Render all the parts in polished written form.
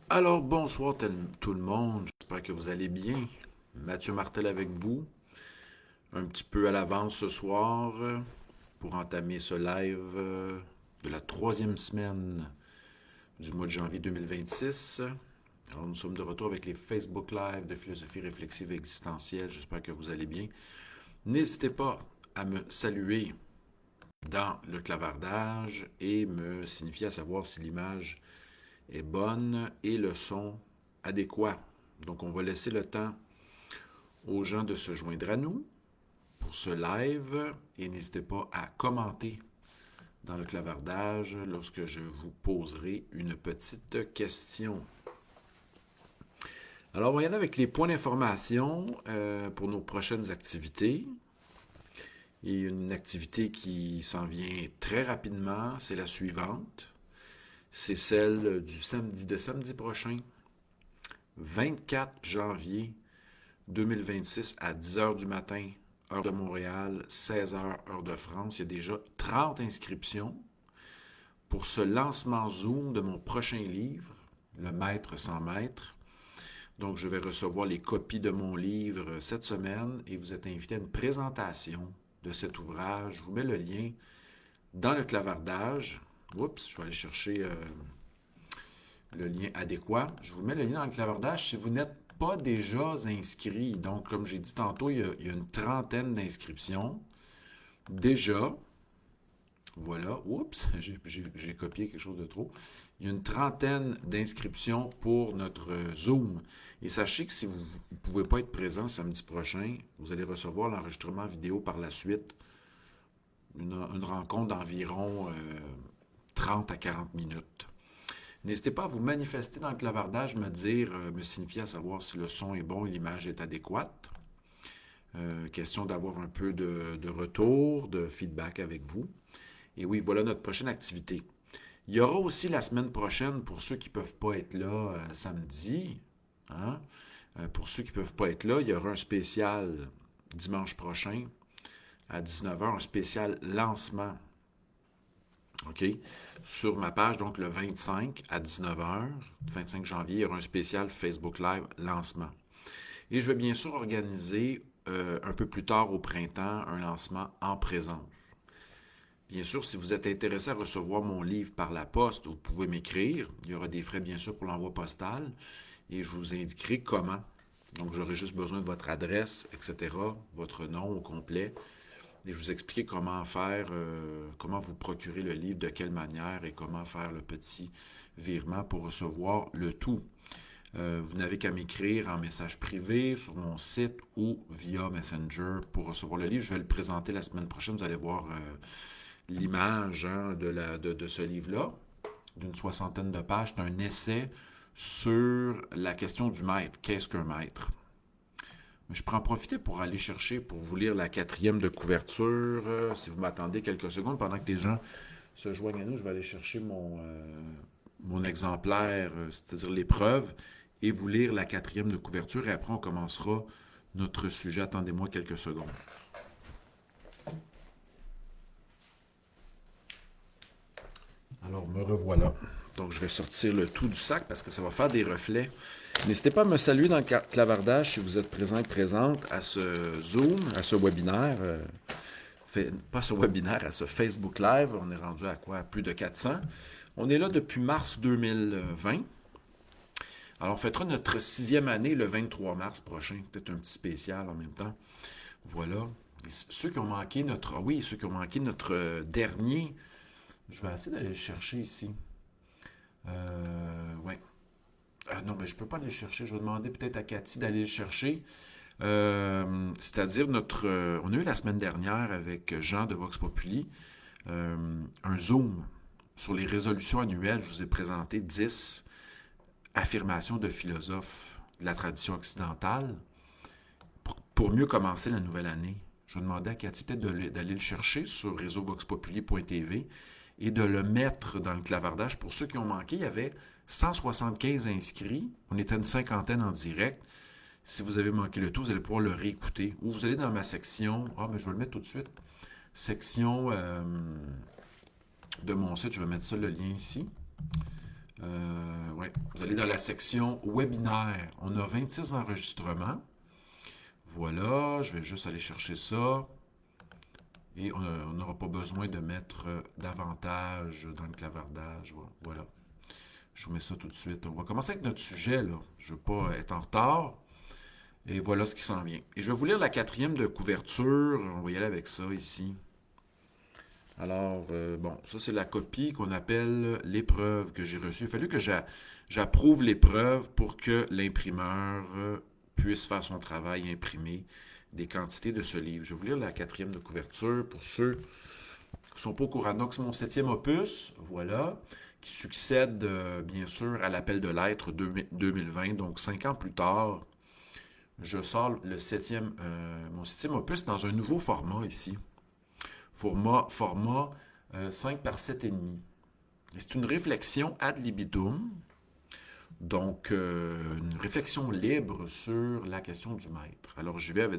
Alors, bonsoir tout le monde, j'espère que vous allez bien. Mathieu Martel avec vous, un petit peu à l'avance ce soir pour entamer ce live de la troisième semaine du mois de janvier 2026. Alors, nous sommes de retour avec les Facebook Live de philosophie réflexive et existentielle, j'espère que vous allez bien. N'hésitez pas à me saluer dans le clavardage et me signifier à savoir si l'image est bonne et le son adéquat. Donc, on va laisser le temps aux gens de se joindre à nous pour ce live et n'hésitez pas à commenter dans le clavardage lorsque je vous poserai une petite question. Alors, on va y aller avec les points d'information pour nos prochaines activités. Et une activité qui s'en vient très rapidement, c'est la suivante. C'est celle du samedi, de samedi prochain, 24 janvier 2026 à 10 heures du matin, heure de Montréal, 16 heures, heure de France. Il y a déjà 30 inscriptions pour ce lancement Zoom de mon prochain livre, Le Maître sans Maître. Donc, je vais recevoir les copies de mon livre cette semaine et vous êtes invité à une présentation de cet ouvrage. Je vous mets le lien dans le clavardage. Oups, je vais aller chercher le lien adéquat. Je vous mets le lien dans le clavardage si vous n'êtes pas déjà inscrit. Donc, comme j'ai dit tantôt, il y a une trentaine d'inscriptions. Déjà, voilà. Oups, j'ai copié quelque chose de trop. Il y a une trentaine d'inscriptions pour notre Zoom. Et sachez que si vous ne pouvez pas être présent samedi prochain, vous allez recevoir l'enregistrement vidéo par la suite. Une rencontre d'environ 30 à 40 minutes. N'hésitez pas à vous manifester dans le clavardage, me dire, me signifier à savoir si le son est bon et l'image est adéquate. Question d'avoir un peu de retour, de feedback avec vous. Et oui, voilà notre prochaine activité. Il y aura aussi la semaine prochaine, pour ceux qui ne peuvent pas être là samedi, hein, pour ceux qui ne peuvent pas être là, il y aura un spécial dimanche prochain à 19 heures, un spécial lancement. OK? Sur ma page, donc le 25 à 19 heures, 25 janvier, il y aura un spécial Facebook Live lancement. Et je vais bien sûr organiser un peu plus tard au printemps un lancement en présence. Bien sûr, si vous êtes intéressé à recevoir mon livre par la poste, vous pouvez m'écrire. Il y aura des frais, bien sûr, pour l'envoi postal. Et je vous indiquerai comment. Donc, j'aurai juste besoin de votre adresse, etc., votre nom au complet. Et je vous expliquer comment faire, comment vous procurer le livre, de quelle manière et comment faire le petit virement pour recevoir le tout. Vous n'avez qu'à m'écrire en message privé sur mon site ou via Messenger pour recevoir le livre. Je vais le présenter la semaine prochaine. Vous allez voir l'image hein, de ce livre-là, d'une soixantaine de pages. C'est un essai sur la question du maître. Qu'est-ce qu'un maître? Je peux en profiter pour aller chercher, pour vous lire la quatrième de couverture. Si vous m'attendez quelques secondes, pendant que les gens se joignent à nous, je vais aller chercher mon exemplaire, c'est-à-dire l'épreuve, et vous lire la quatrième de couverture. Et après, on commencera notre sujet. Attendez-moi quelques secondes. Alors, me revoilà. Donc, je vais sortir le tout du sac parce que ça va faire des reflets. N'hésitez pas à me saluer dans le clavardage si vous êtes présent et présente à ce Zoom, à ce webinaire. Pas ce webinaire, à ce Facebook Live. On est rendu à quoi? À plus de 400. On est là depuis mars 2020. Alors, on fêtera notre sixième année le 23 mars prochain. Peut-être un petit spécial en même temps. Voilà. Et ceux qui ont manqué notre... Ah oui, ceux qui ont manqué notre dernier... Je vais essayer d'aller le chercher ici. Ouais. Non, mais je peux pas aller le chercher. Je vais demander peut-être à Cathy d'aller le chercher. C'est-à-dire on a eu la semaine dernière avec Jean de Vox Populi un Zoom sur les résolutions annuelles. Je vous ai présenté 10 affirmations de philosophes de la tradition occidentale pour mieux commencer la nouvelle année. Je vais demander à Cathy peut-être d'aller le chercher sur réseauvoxpopuli.tv et de le mettre dans le clavardage. Pour ceux qui ont manqué, il y avait 175 inscrits. On était une cinquantaine en direct. Si vous avez manqué le tout, vous allez pouvoir le réécouter. Ou vous allez dans ma section. Ah, mais je vais le mettre tout de suite. Section de mon site. Je vais mettre ça, le lien ici. Ouais, vous allez dans la section webinaire. On a 26 enregistrements. Voilà, je vais juste aller chercher ça. Et on n'aura pas besoin de mettre davantage dans le clavardage. Voilà. Je vous mets ça tout de suite. On va commencer avec notre sujet, là. Je ne veux pas être en retard. Et voilà ce qui s'en vient. Et je vais vous lire la quatrième de couverture. On va y aller avec ça ici. Alors, bon, ça c'est la copie qu'on appelle l'épreuve que j'ai reçue. Il a fallu que j'approuve l'épreuve pour que l'imprimeur puisse faire son travail, imprimer des quantités de ce livre. Je vais vous lire la quatrième de couverture pour ceux qui ne sont pas au courant. Donc, c'est mon septième opus, voilà, qui succède bien sûr à l'appel de lettres 2020. Donc, 5 ans plus tard, je sors mon septième opus dans un nouveau format ici. Format 5 par 7,5. C'est une réflexion ad libitum, donc une réflexion libre sur la question du maître. Alors j'y vais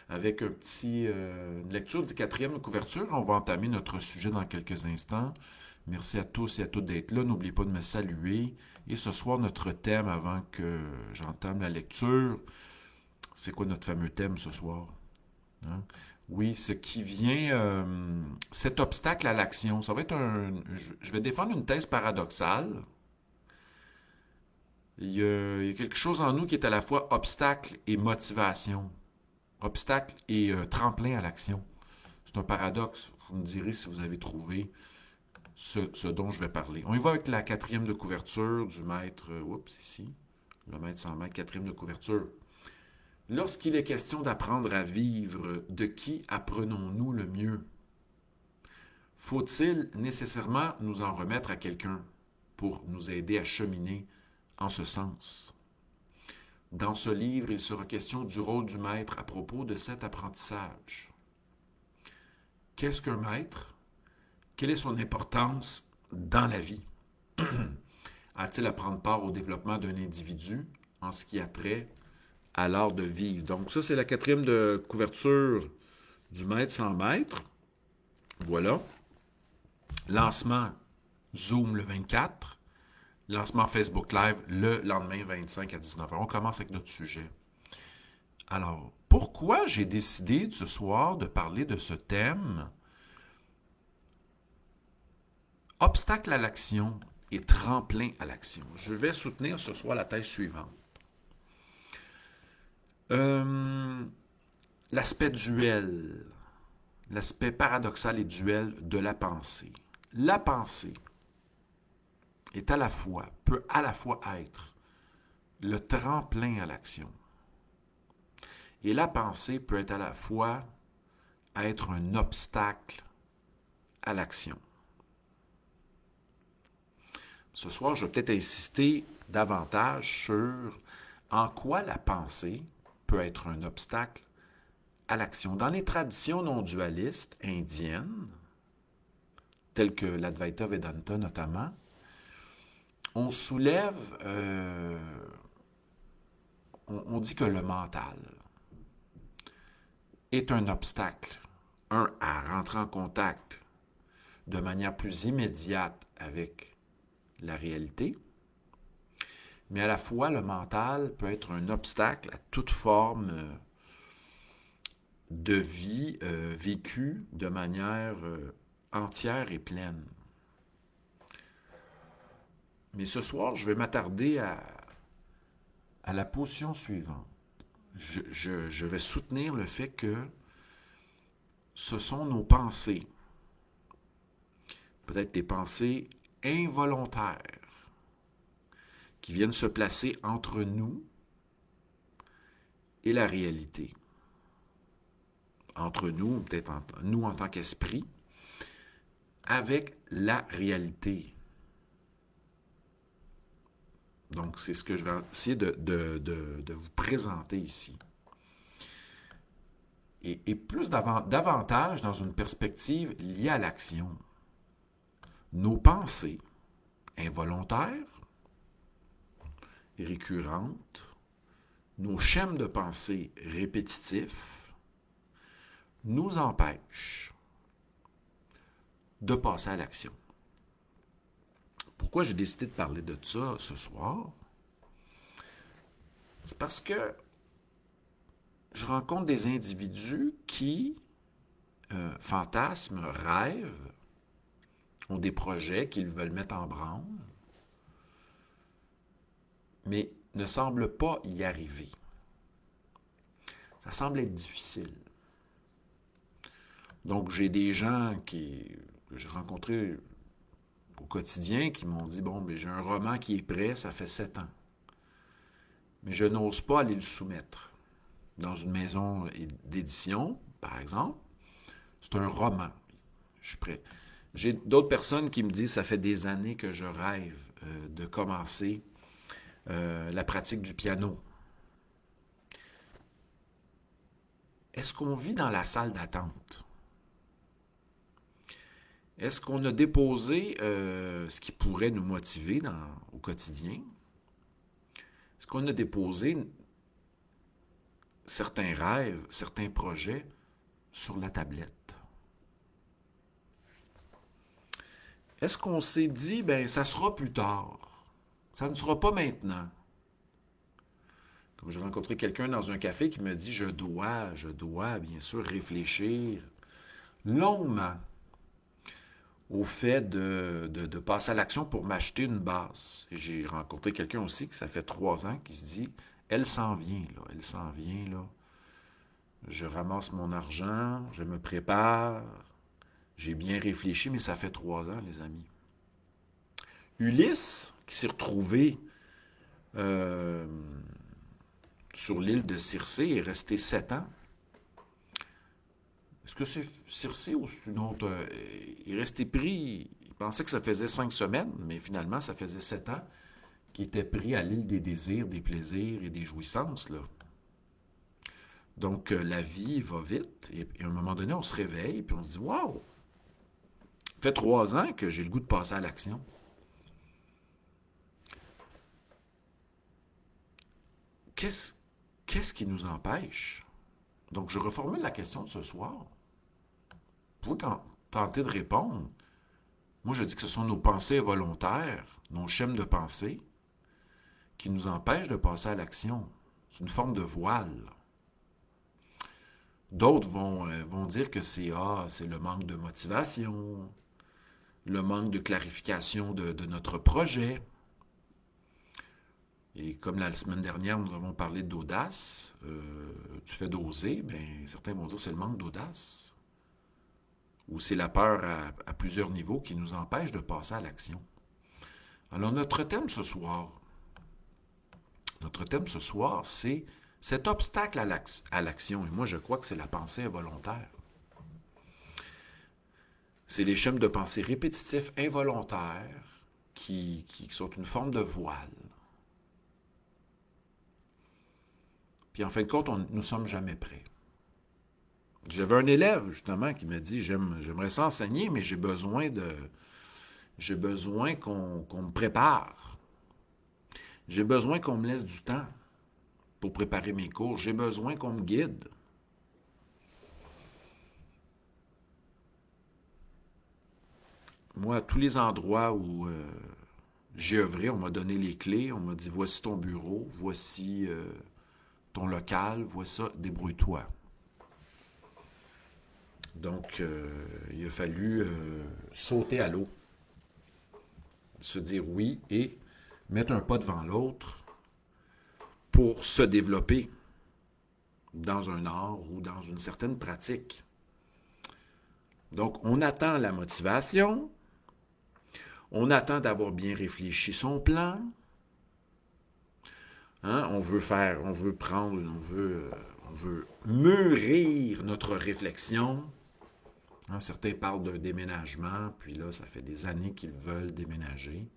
avec une lecture du quatrième couverture. On va entamer notre sujet dans quelques instants. Merci à tous et à toutes d'être là. N'oubliez pas de me saluer. Et ce soir, notre thème, avant que j'entame la lecture, c'est quoi notre fameux thème ce soir? Hein? Oui, ce qui vient, cet obstacle à l'action, ça va être je vais défendre une thèse paradoxale. Il y a quelque chose en nous qui est à la fois obstacle et motivation, obstacle et tremplin à l'action. C'est un paradoxe. Vous me direz si vous avez trouvé ce dont je vais parler. On y va avec la quatrième de couverture du maître, oups, ici, le maître sans maître, quatrième de couverture. Lorsqu'il est question d'apprendre à vivre, de qui apprenons-nous le mieux? Faut-il nécessairement nous en remettre à quelqu'un pour nous aider à cheminer en ce sens? Dans ce livre, il sera question du rôle du maître à propos de cet apprentissage. Qu'est-ce qu'un maître? Quelle est son importance dans la vie? A-t-il à prendre part au développement d'un individu en ce qui a trait à l'art de vivre? Donc ça, c'est la quatrième de couverture du maître sans maître. Voilà. Lancement Zoom le 24. Lancement Facebook Live le lendemain 25 à 19h. On commence avec notre sujet. Alors, pourquoi j'ai décidé ce soir de parler de ce thème? Obstacle à l'action et tremplin à l'action. Je vais soutenir ce soir la thèse suivante. L'aspect duel, l'aspect paradoxal et duel de la pensée. La pensée peut à la fois être le tremplin à l'action. Et la pensée peut être à la fois être un obstacle à l'action. Ce soir, je vais peut-être insister davantage sur en quoi la pensée peut être un obstacle à l'action. Dans les traditions non dualistes indiennes, telles que l'Advaita Vedanta notamment, on soulève, on dit que le mental est un obstacle, à rentrer en contact de manière plus immédiate avec la réalité, mais à la fois le mental peut être un obstacle à toute forme de vie vécue de manière entière et pleine. Mais ce soir, je vais m'attarder à la position suivante. Je vais soutenir le fait que ce sont nos pensées, peut-être des pensées involontaires, qui viennent se placer entre nous et la réalité. Entre nous, peut-être nous en tant qu'esprit, avec la réalité. Donc, c'est ce que je vais essayer de vous présenter ici. Et plus davantage dans une perspective liée à l'action. Nos pensées involontaires, récurrentes, nos schèmes de pensée répétitifs nous empêchent de passer à l'action. Pourquoi j'ai décidé de parler de ça ce soir? C'est parce que je rencontre des individus qui fantasment, rêvent, ont des projets qu'ils veulent mettre en branle, mais ne semblent pas y arriver. Ça semble être difficile. Donc, j'ai des gens que j'ai rencontrés au quotidien qui m'ont dit, bon, mais j'ai un roman qui est prêt, ça fait 7 ans. Mais je n'ose pas aller le soumettre dans une maison d'édition, par exemple. C'est un roman. Je suis prêt. J'ai d'autres personnes qui me disent, ça fait des années que je rêve de commencer la pratique du piano. Est-ce qu'on vit dans la salle d'attente? Est-ce qu'on a déposé ce qui pourrait nous motiver au quotidien? Est-ce qu'on a déposé certains rêves, certains projets sur la tablette? Est-ce qu'on s'est dit, ben, ça sera plus tard? Ça ne sera pas maintenant. Comme j'ai rencontré quelqu'un dans un café qui me dit, je dois, bien sûr, réfléchir longuement au fait de passer à l'action pour m'acheter une basse. Et j'ai rencontré quelqu'un aussi, que ça fait 3 ans, qui se dit, elle s'en vient, là, elle s'en vient, là. Je ramasse mon argent, je me prépare, j'ai bien réfléchi, mais ça fait 3 ans, les amis. Ulysse, qui s'est retrouvé euh, sur l'île de Circé, est resté 7 ans. Est-ce que c'est Circé ou c'est une autre? Il est resté pris, il pensait que ça faisait 5 semaines, mais finalement, ça faisait 7 ans qu'il était pris à l'île des désirs, des plaisirs et des jouissances, là. Donc, la vie va vite, et à un moment donné, on se réveille, puis on se dit, waouh, ça fait 3 ans que j'ai le goût de passer à l'action. Qu'est-ce, qu'est-ce qui nous empêche? Donc, je reformule la question de ce soir. Vous pouvez tenter de répondre. Moi, je dis que ce sont nos pensées volontaires, nos schèmes de pensée, qui nous empêchent de passer à l'action. C'est une forme de voile. D'autres vont dire que c'est le manque de motivation, le manque de clarification de notre projet. Et comme la semaine dernière, nous avons parlé d'audace, du fait d'oser, ben, certains vont dire que c'est le manque d'audace. Ou c'est la peur à plusieurs niveaux qui nous empêche de passer à l'action. Alors notre thème ce soir, c'est cet obstacle à l'action. Et moi, je crois que c'est la pensée involontaire. C'est les schèmes de pensée répétitifs involontaires qui sont une forme de voile. Puis en fin de compte, nous ne sommes jamais prêts. J'avais un élève, justement, qui m'a dit, j'aimerais ça enseigner, mais j'ai besoin qu'on me prépare. J'ai besoin qu'on me laisse du temps pour préparer mes cours. J'ai besoin qu'on me guide. Moi, à tous les endroits où j'ai œuvré, on m'a donné les clés, on m'a dit, voici ton bureau, voici ton local, voici ça, débrouille-toi. Donc, il a fallu sauter à l'eau, se dire oui et mettre un pas devant l'autre pour se développer dans un art ou dans une certaine pratique. Donc, on attend la motivation, on attend d'avoir bien réfléchi son plan, hein? On veut prendre, on veut mûrir notre réflexion. Hein, certains parlent d'un déménagement, puis là, ça fait des années qu'ils veulent déménager.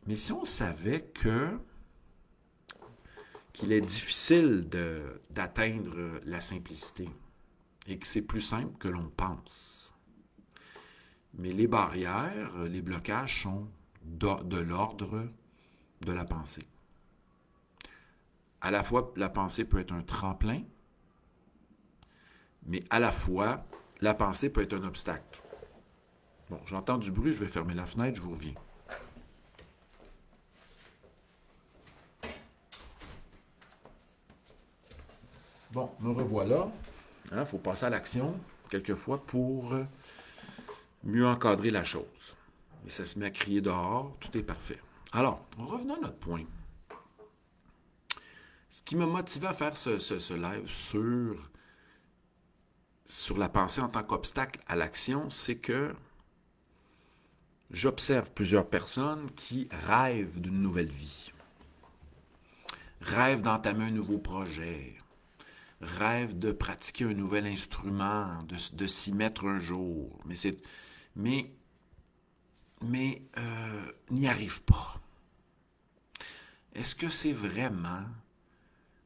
Mais si on savait qu'il est difficile d'atteindre la simplicité et que c'est plus simple que l'on pense. Mais les barrières, les blocages sont de l'ordre de la pensée. À la fois, la pensée peut être un tremplin, mais à la fois, la pensée peut être un obstacle. Bon, j'entends du bruit, je vais fermer la fenêtre, je vous reviens. Bon, me revoilà. Il faut passer à l'action, quelquefois, pour mieux encadrer la chose. Et ça se met à crier dehors, tout est parfait. Alors, revenons à notre point. Ce qui m'a motivé à faire ce live sur la pensée en tant qu'obstacle à l'action, c'est que j'observe plusieurs personnes qui rêvent d'une nouvelle vie, rêvent d'entamer un nouveau projet, rêvent de pratiquer un nouvel instrument, de s'y mettre un jour, mais, n'y arrivent pas. Est-ce que c'est vraiment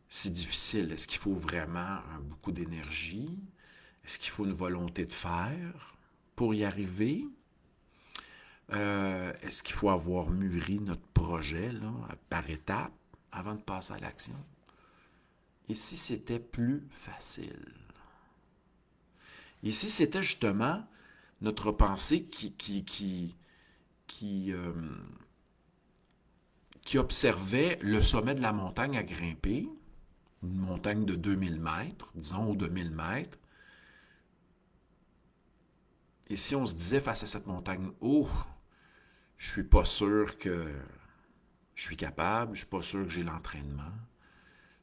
si difficile? Est-ce qu'il faut vraiment beaucoup d'énergie? Est-ce qu'il faut une volonté de faire pour y arriver? Est-ce qu'il faut avoir mûri notre projet là, par étapes avant de passer à l'action? Et si c'était plus facile? Et si c'était justement notre pensée qui observait le sommet de la montagne à grimper, une montagne de 2000 mètres, disons, ou de 1000 mètres, et si on se disait face à cette montagne, oh, je suis pas sûr que je suis capable, je suis pas sûr que j'ai l'entraînement,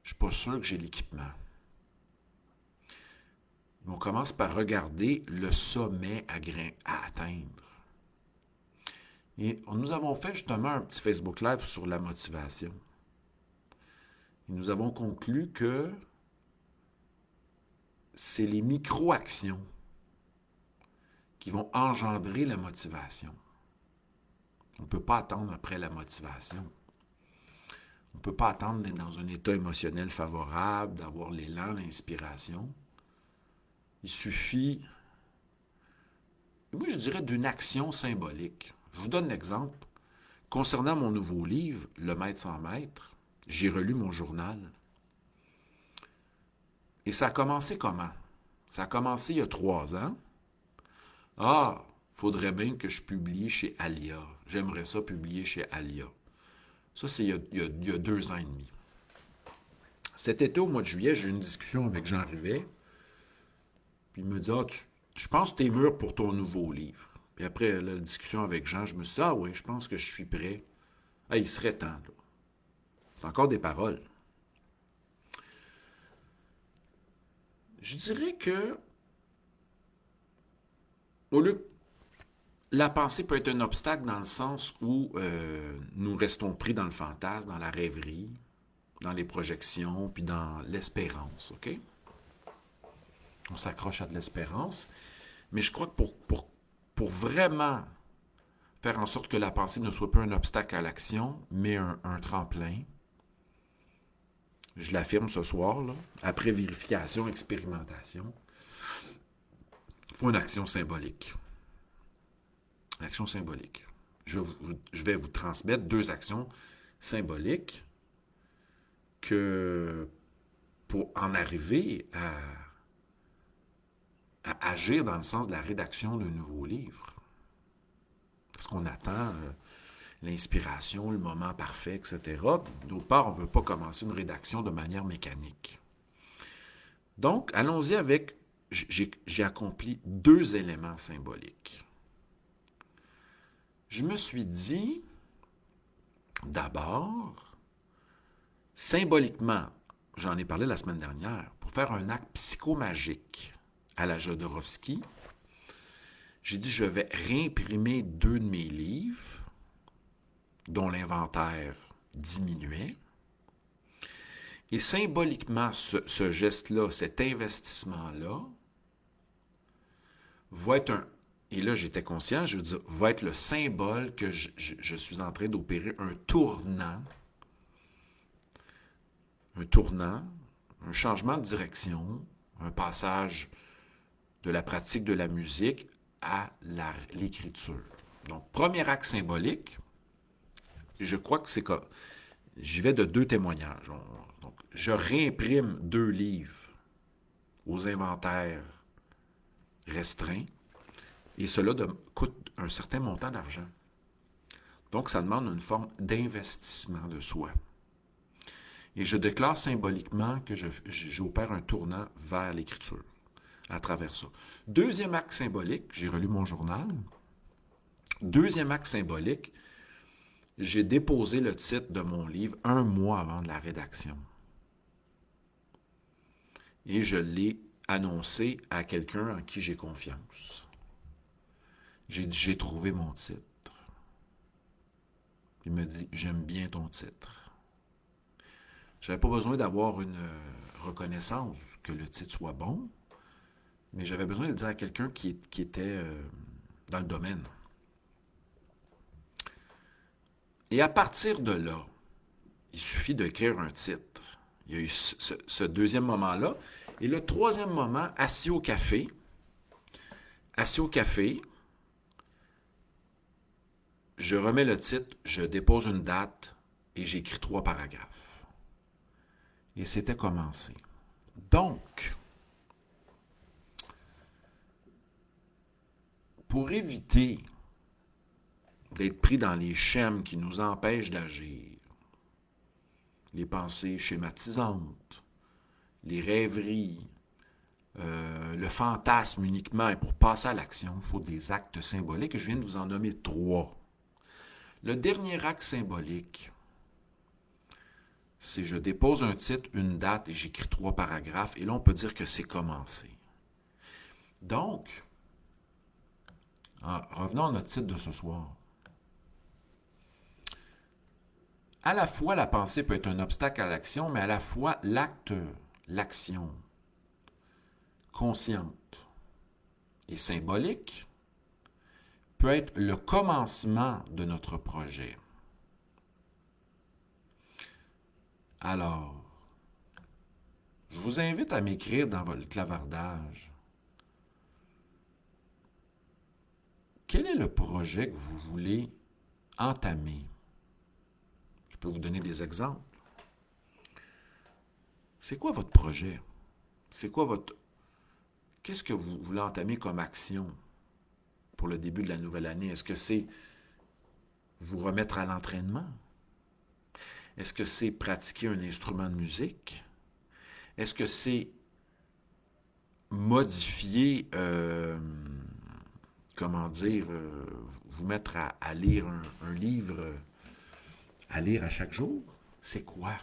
je suis pas sûr que j'ai l'équipement. On commence par regarder le sommet à atteindre. Et nous avons fait justement un petit Facebook Live sur la motivation. Et nous avons conclu que c'est les micro-actions qui vont engendrer la motivation. On ne peut pas attendre après la motivation. On ne peut pas attendre d'être dans un état émotionnel favorable, d'avoir l'élan, l'inspiration. Il suffit, moi je dirais, d'une action symbolique. Je vous donne l'exemple. Concernant mon nouveau livre, Le Maître sans Maître, j'ai relu mon journal. Et ça a commencé comment? Ça a commencé il y a 3 ans. Ah, faudrait bien que je publie chez Alia. J'aimerais ça publier chez Alia. Ça, c'est il y a 2 ans et demi. Cet été, au mois de juillet, j'ai eu une discussion avec Jean Rivet. Puis il me dit, je pense que tu es mûr pour ton nouveau livre. Et après la discussion avec Jean, je me suis dit, ah oui, je pense que je suis prêt. Ah, il serait temps, là. C'est encore des paroles. Je dirais que, au lieu la pensée peut être un obstacle dans le sens où nous restons pris dans le fantasme, dans la rêverie, dans les projections, puis dans l'espérance, OK? On s'accroche à de l'espérance. Mais je crois que pour vraiment faire en sorte que la pensée ne soit pas un obstacle à l'action, mais un tremplin, je l'affirme ce soir, là, après vérification, expérimentation, il faut une action symbolique. Action symbolique. Je vais vous transmettre 2 actions symboliques que pour en arriver à agir dans le sens de la rédaction d'un nouveau livre. Parce qu'on attend l'inspiration, le moment parfait, etc. D'autre part, on ne veut pas commencer une rédaction de manière mécanique. Donc, allons-y avec, j'ai accompli 2 éléments symboliques. Je me suis dit, d'abord, symboliquement, j'en ai parlé la semaine dernière, pour faire un acte psychomagique à la Jodorowsky, j'ai dit je vais réimprimer 2 de mes livres, dont l'inventaire diminuait. Et symboliquement, ce geste-là, cet investissement-là, va être un... Et là, j'étais conscient, je veux dire, va être le symbole que je suis en train d'opérer un changement de direction, un passage de la pratique de la musique à l'écriture. Donc, premier acte symbolique, je crois que c'est comme... J'y vais de 2 témoignages. Donc, je réimprime 2 livres aux inventaires restreints. Et cela coûte un certain montant d'argent. Donc, ça demande une forme d'investissement de soi. Et je déclare symboliquement que j'opère un tournant vers l'écriture à travers ça. Deuxième acte symbolique, j'ai relu mon journal. Deuxième acte symbolique, j'ai déposé le titre de mon livre un mois avant de la rédaction. Et je l'ai annoncé à quelqu'un en qui j'ai confiance. J'ai dit, j'ai trouvé mon titre. Il me dit, j'aime bien ton titre. Je n'avais pas besoin d'avoir une reconnaissance que le titre soit bon, mais j'avais besoin de le dire à quelqu'un qui était dans le domaine. Et à partir de là, il suffit d'écrire un titre. Il y a eu ce deuxième moment-là. Et le troisième moment, assis au café, je remets le titre, je dépose une date et j'écris 3 paragraphes. Et c'était commencé. Donc, pour éviter d'être pris dans les schèmes qui nous empêchent d'agir, les pensées schématisantes, les rêveries, le fantasme uniquement, et pour passer à l'action, il faut des actes symboliques, et je viens de vous en nommer 3. Le dernier acte symbolique, c'est je dépose un titre, une date, et j'écris 3 paragraphes, et là on peut dire que c'est commencé. Donc, revenons à notre titre de ce soir. À la fois, la pensée peut être un obstacle à l'action, mais à la fois, l'action consciente et symbolique peut être le commencement de notre projet. Alors, je vous invite à m'écrire dans votre clavardage. Quel est le projet que vous voulez entamer? Je peux vous donner des exemples. C'est quoi votre projet? C'est quoi votre... Qu'est-ce que vous voulez entamer comme action pour le début de la nouvelle année? Est-ce que c'est vous remettre à l'entraînement? Est-ce que c'est pratiquer un instrument de musique? Est-ce que c'est modifier, vous mettre à lire un livre à lire à chaque jour? C'est quoi?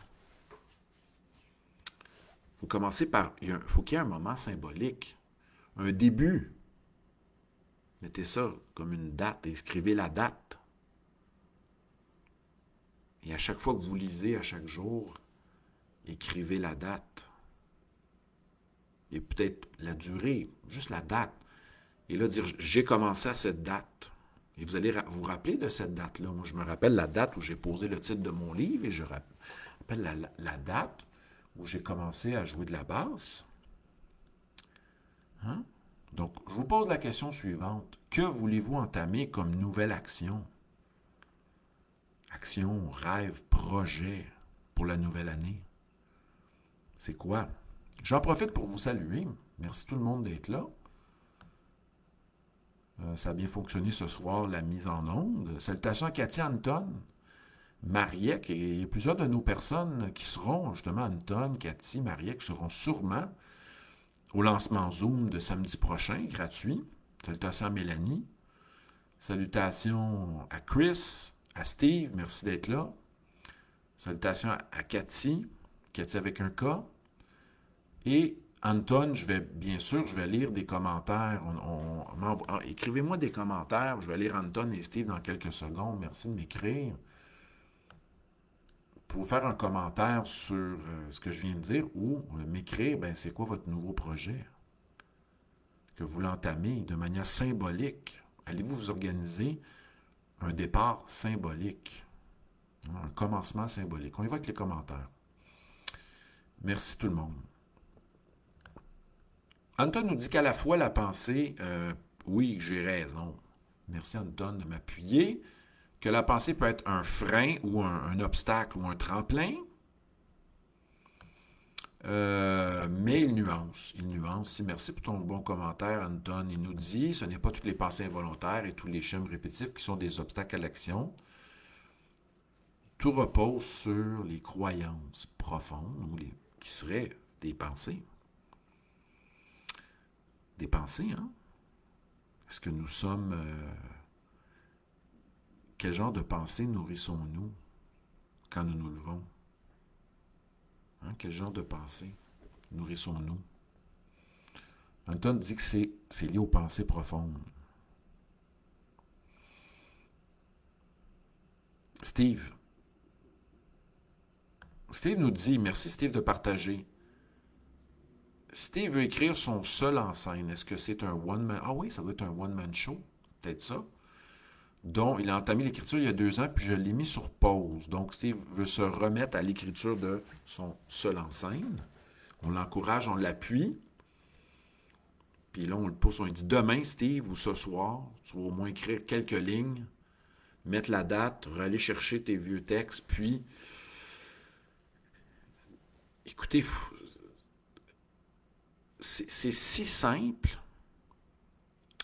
Faut commencer par, faut qu'il y ait un moment symbolique, un début. Mettez ça comme une date, inscrivez la date. Et à chaque fois que vous lisez, à chaque jour, écrivez la date. Et peut-être la durée, juste la date. Et là, dire, j'ai commencé à cette date. Et vous allez vous rappeler de cette date-là. Moi, je me rappelle la date où j'ai posé le titre de mon livre et je rappelle la date où j'ai commencé à jouer de la basse. Hein? Donc, je vous pose la question suivante. Que voulez-vous entamer comme nouvelle action? Action, rêve, projet pour la nouvelle année. C'est quoi? J'en profite pour vous saluer. Merci tout le monde d'être là. Ça a bien fonctionné ce soir, la mise en onde. Salutations à Cathy Anton, Mariette, et il y a plusieurs de nos personnes qui seront, justement, Anton, Cathy, Mariette, qui seront sûrement au lancement Zoom de samedi prochain, gratuit. Salutations à Mélanie. Salutations à Chris, à Steve, merci d'être là. Salutations à Cathy, Cathy avec un K. Et Anton, je vais lire des commentaires. Écrivez-moi des commentaires. Je vais lire Anton et Steve dans quelques secondes. Merci de m'écrire. Pour faire un commentaire sur ce que je viens de dire ou m'écrire, c'est quoi votre nouveau projet que vous l'entamez de manière symbolique. Allez-vous vous organiser un départ symbolique, un commencement symbolique. On y va avec les commentaires. Merci tout le monde. Anton nous dit qu'à la fois la pensée, oui, j'ai raison. Merci Anton de m'appuyer. Que la pensée peut être un frein ou un obstacle ou un tremplin. Mais il nuance. Il nuance. Merci pour ton bon commentaire, Anton. Il nous dit, ce n'est pas toutes les pensées involontaires et tous les schémas répétitifs qui sont des obstacles à l'action. Tout repose sur les croyances profondes qui seraient des pensées. Des pensées, hein? Est-ce que nous sommes... quel genre de pensées nourrissons-nous quand nous nous levons? Hein? Quel genre de pensées nourrissons-nous? Anton dit que c'est lié aux pensées profondes. Steve. Steve nous dit, merci Steve de partager. Steve veut écrire son seul en scène. Est-ce que c'est un one-man... Ah oui, ça doit être un one-man show. Peut-être ça. Donc, il a entamé l'écriture il y a 2 ans, puis je l'ai mis sur pause. Donc, Steve veut se remettre à l'écriture de son seul en scène. On l'encourage, on l'appuie. Puis là, on le pousse, on lui dit demain, Steve, ou ce soir, tu vas au moins écrire quelques lignes, mettre la date, aller chercher tes vieux textes, puis écoutez, c'est si simple,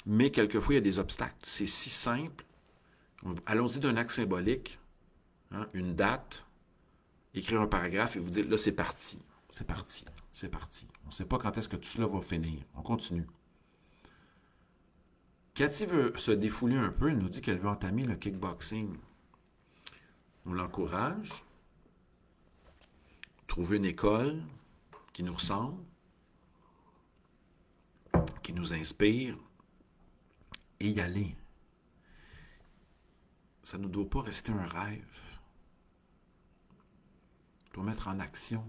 mais quelquefois, il y a des obstacles. C'est si simple. Allons-y d'un acte symbolique, hein, une date, écrire un paragraphe et vous dire, là, c'est parti. C'est parti. C'est parti. On ne sait pas quand est-ce que tout cela va finir. On continue. Cathy veut se défouler un peu. Elle nous dit qu'elle veut entamer le kickboxing. On l'encourage. Trouver une école qui nous ressemble, qui nous inspire, et y aller. Ça ne doit pas rester un rêve. On doit mettre en action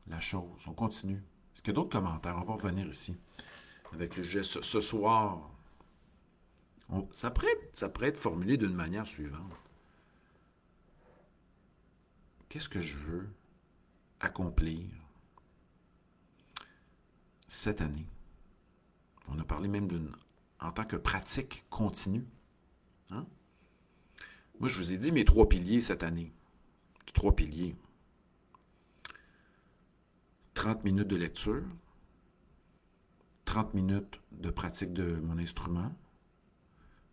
la chose. On continue. Est-ce qu'il y a d'autres commentaires? On va revenir ici avec le geste. Ce soir, ça pourrait être formulé d'une manière suivante. Qu'est-ce que je veux accomplir cette année? On a parlé même en tant que pratique continue. Hein? Moi, je vous ai dit mes 3 piliers cette année. 3 piliers. 30 minutes de lecture, 30 minutes de pratique de mon instrument,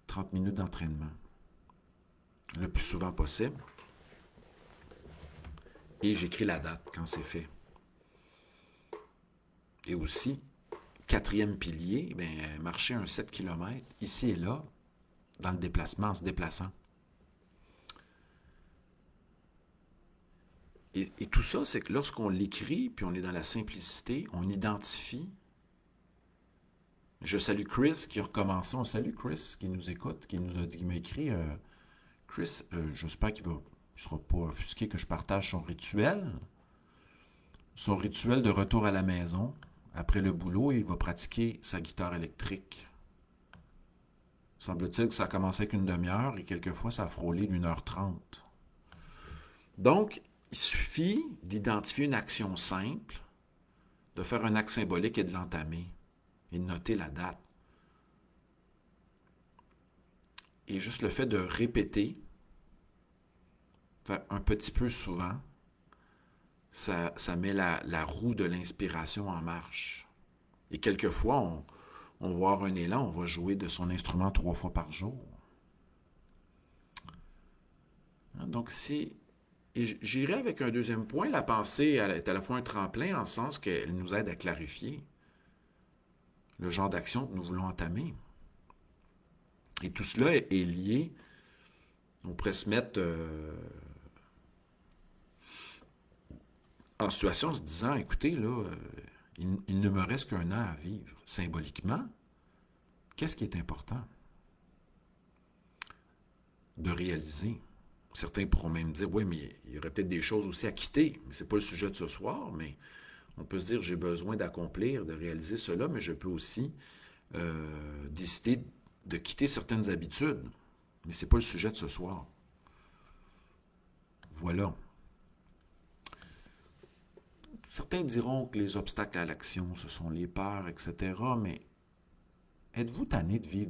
30 minutes d'entraînement. Le plus souvent possible. Et j'écris la date quand c'est fait. Et aussi, 4e pilier, marcher un 7 km ici et là, dans le déplacement, en se déplaçant. Et tout ça, c'est que lorsqu'on l'écrit, puis on est dans la simplicité, on identifie. Je salue Chris qui a recommencé. On salue Chris qui nous écoute, qui m'a écrit Chris, j'espère qu'il ne sera pas offusqué que je partage son rituel. Son rituel de retour à la maison. Après le boulot, il va pratiquer sa guitare électrique. Semble-t-il que ça a commencé avec une demi-heure et quelquefois ça a frôlé d'1h30. Donc, il suffit d'identifier une action simple, de faire un acte symbolique et de l'entamer, et de noter la date. Et juste le fait de répéter, faire un petit peu souvent, ça met la roue de l'inspiration en marche. Et quelquefois, on va avoir un élan, on va jouer de son instrument 3 fois par jour. Donc, et j'irai avec un deuxième point. La pensée est à la fois un tremplin en ce sens qu'elle nous aide à clarifier le genre d'action que nous voulons entamer. Et tout cela est lié. On pourrait se mettre en situation en se disant, écoutez, là, il ne me reste qu'un an à vivre. Symboliquement, qu'est-ce qui est important de réaliser? Certains pourront même dire, oui, mais il y aurait peut-être des choses aussi à quitter. Mais ce n'est pas le sujet de ce soir, mais on peut se dire, j'ai besoin d'accomplir, de réaliser cela, mais je peux aussi décider de quitter certaines habitudes. Mais ce n'est pas le sujet de ce soir. Voilà. Certains diront que les obstacles à l'action, ce sont les peurs, etc. Mais êtes-vous tanné de vivre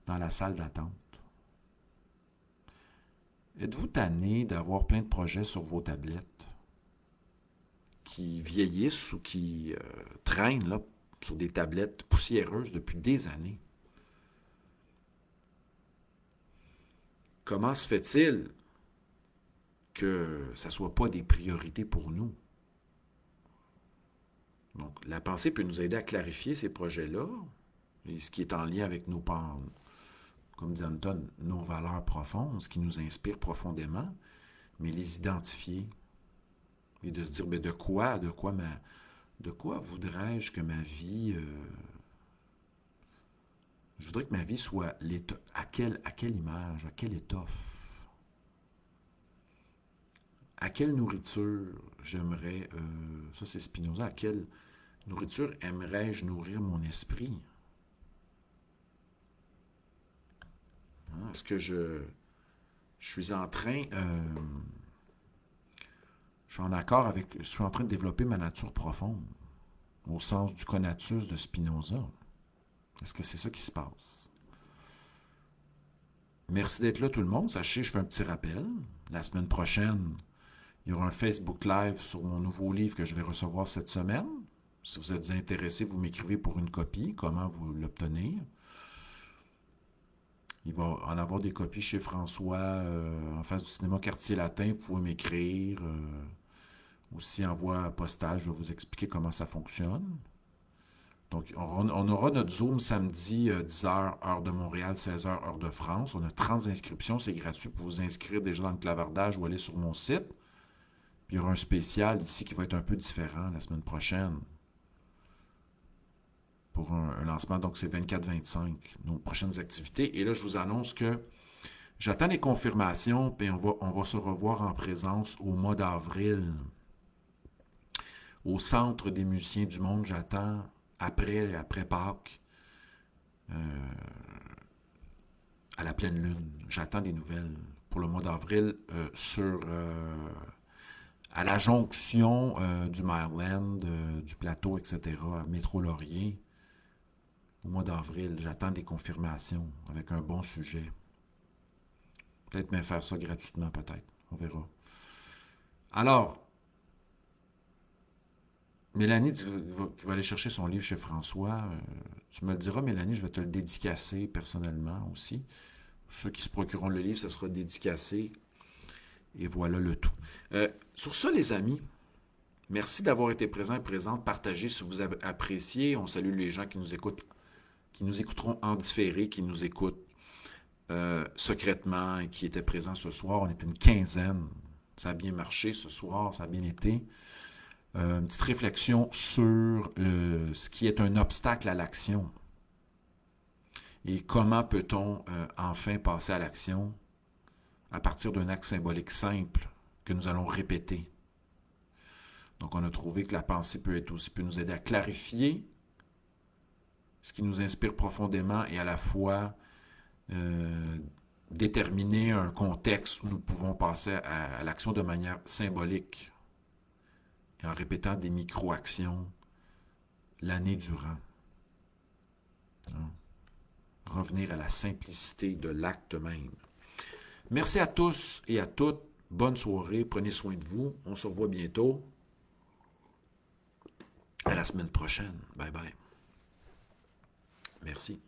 dans la salle d'attente? Êtes-vous tanné d'avoir plein de projets sur vos tablettes? qui vieillissent ou qui traînent là, sur des tablettes poussiéreuses depuis des années. Comment se fait-il que ça ne soit pas des priorités pour nous? Donc, la pensée peut nous aider à clarifier ces projets-là, et ce qui est en lien avec nos, comme dit Anton, nos valeurs profondes, ce qui nous inspire profondément, mais les identifier et de se dire, ben, de quoi voudrais-je que ma vie, je voudrais que ma vie soit à quelle image, à quelle étoffe, à quelle nourriture j'aimerais, ça c'est Spinoza, à quelle nourriture aimerais-je nourrir mon esprit? Hein, est-ce que je suis en train, je suis en accord avec, je suis en train de développer ma nature profonde, au sens du conatus de Spinoza? Est-ce que c'est ça qui se passe? Merci d'être là tout le monde. Sachez, je fais un petit rappel. La semaine prochaine, il y aura un Facebook Live sur mon nouveau livre que je vais recevoir cette semaine. Si vous êtes intéressé, vous m'écrivez pour une copie, comment vous l'obtenir. Il va en avoir des copies chez François en face du cinéma Quartier Latin. Vous pouvez m'écrire. Aussi en voie postale, je vais vous expliquer comment ça fonctionne. Donc, on aura notre Zoom samedi 10h, heure de Montréal, 16h, heure de France. On a 30 inscriptions, c'est gratuit pour vous inscrire déjà dans le clavardage ou aller sur mon site. Puis il y aura un spécial ici qui va être un peu différent la semaine prochaine pour un lancement. Donc, c'est 24-25, nos prochaines activités. Et là, je vous annonce que j'attends les confirmations, puis on va se revoir en présence au mois d'avril au Centre des musiciens du monde. J'attends après Pâques, à la pleine lune. J'attends des nouvelles pour le mois d'avril à la jonction du Maryland, du plateau, etc., Métro Laurier. Au mois d'avril, j'attends des confirmations avec un bon sujet. Peut-être même faire ça gratuitement, peut-être. On verra. Alors, Mélanie, qui va aller chercher son livre chez François, tu me le diras, Mélanie, je vais te le dédicacer personnellement aussi. Ceux qui se procureront le livre, ça sera dédicacé. Et voilà le tout. Sur ça, les amis, merci d'avoir été présents et présentes. Partagez si vous avez apprécié. On salue les gens qui nous écoutent, qui nous écouteront en différé, qui nous écoutent secrètement et qui étaient présents ce soir. On était une quinzaine. Ça a bien marché ce soir, ça a bien été. Une petite réflexion sur ce qui est un obstacle à l'action et comment peut-on enfin passer à l'action à partir d'un acte symbolique simple que nous allons répéter. Donc on a trouvé que la pensée peut nous aider à clarifier ce qui nous inspire profondément et à la fois déterminer un contexte où nous pouvons passer à l'action de manière symbolique et en répétant des micro-actions l'année durant. Hein? Revenir à la simplicité de l'acte même. Merci à tous et à toutes. Bonne soirée. Prenez soin de vous. On se revoit bientôt. À la semaine prochaine. Bye bye. Merci.